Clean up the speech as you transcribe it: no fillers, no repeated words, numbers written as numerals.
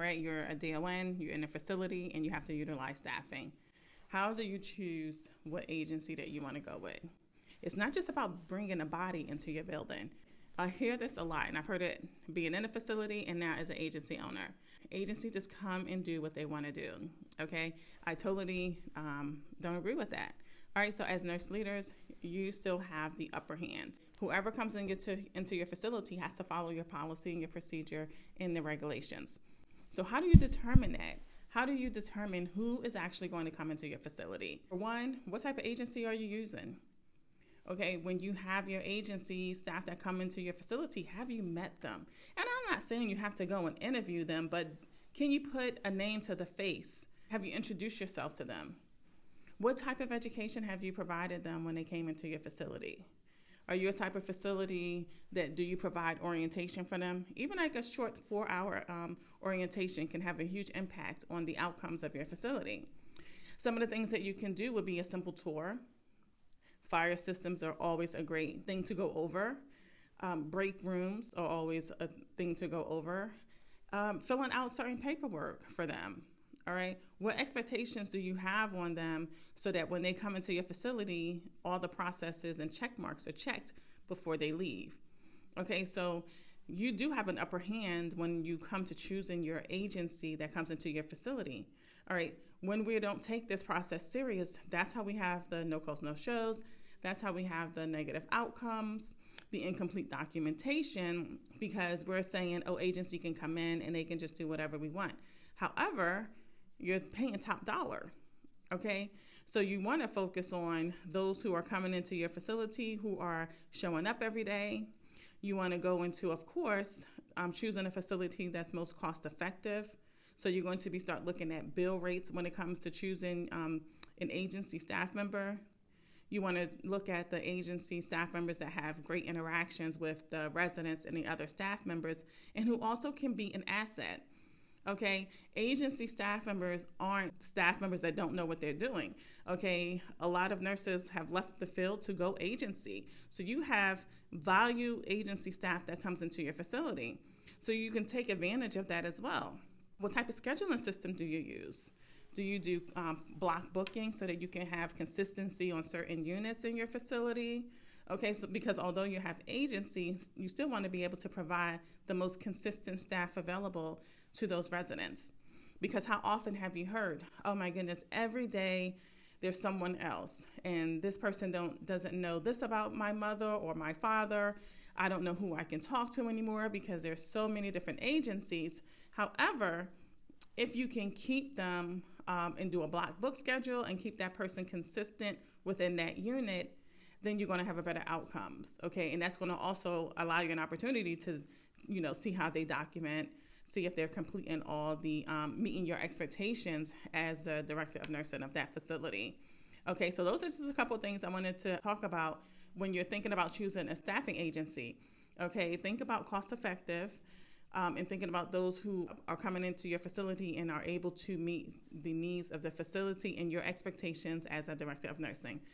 right, you're a DON, you're in a facility, and you have to utilize staffing. How do you choose what agency that you want to go with? It's not just about bringing a body into your building. I hear this a lot, and I've heard it being in a facility and now as an agency owner. Agencies just come and do what they want to do, okay? I totally don't agree with that. All right, so as nurse leaders, you still have the upper hand. Whoever comes into your facility has to follow your policy and your procedure and the regulations. So how do you determine that? How do you determine who is actually going to come into your facility? For one, what type of agency are you using? Okay, when you have your agency staff that come into your facility, have you met them? And I'm not saying you have to go and interview them, but can you put a name to the face? Have you introduced yourself to them? What type of education have you provided them when they came into your facility? Are you a type of facility that do you provide orientation for them? Even like a short 4-hour orientation can have a huge impact on the outcomes of your facility. Some of the things that you can do would be a simple tour. Fire systems are always a great thing to go over. Break rooms are always a thing to go over. Filling out certain paperwork for them. All right. What expectations do you have on them so that when they come into your facility, all the processes and check marks are checked before they leave? Okay. So you do have an upper hand when you come to choosing your agency that comes into your facility. All right. When we don't take this process serious, that's how we have the no calls, no shows. That's how we have the negative outcomes, the incomplete documentation, because we're saying, oh, agency can come in and they can just do whatever we want. However, you're paying top dollar, okay? So you want to focus on those who are coming into your facility, who are showing up every day. You want to go into, of course, choosing a facility that's most cost effective. So you're going to start looking at bill rates when it comes to choosing an agency staff member. You want to look at the agency staff members that have great interactions with the residents and the other staff members, and who also can be an asset. Okay, agency staff members aren't staff members that don't know what they're doing. Okay, a lot of nurses have left the field to go agency. So you have value agency staff that comes into your facility. So you can take advantage of that as well. What type of scheduling system do you use? Do you do block booking so that you can have consistency on certain units in your facility? Okay, so because although you have agency, you still want to be able to provide the most consistent staff available to those residents. Because how often have you heard, oh my goodness, every day there's someone else, and this person doesn't know this about my mother or my father. I don't know who I can talk to anymore because there's so many different agencies. However, if you can keep them and do a block book schedule and keep that person consistent within that unit, then you're going to have a better outcomes, okay? And that's going to also allow you an opportunity to, see how they document, see if they're completing all the, meeting your expectations as the director of nursing of that facility. Okay, so those are just a couple of things I wanted to talk about when you're thinking about choosing a staffing agency. Okay, think about cost effective and thinking about those who are coming into your facility and are able to meet the needs of the facility and your expectations as a director of nursing.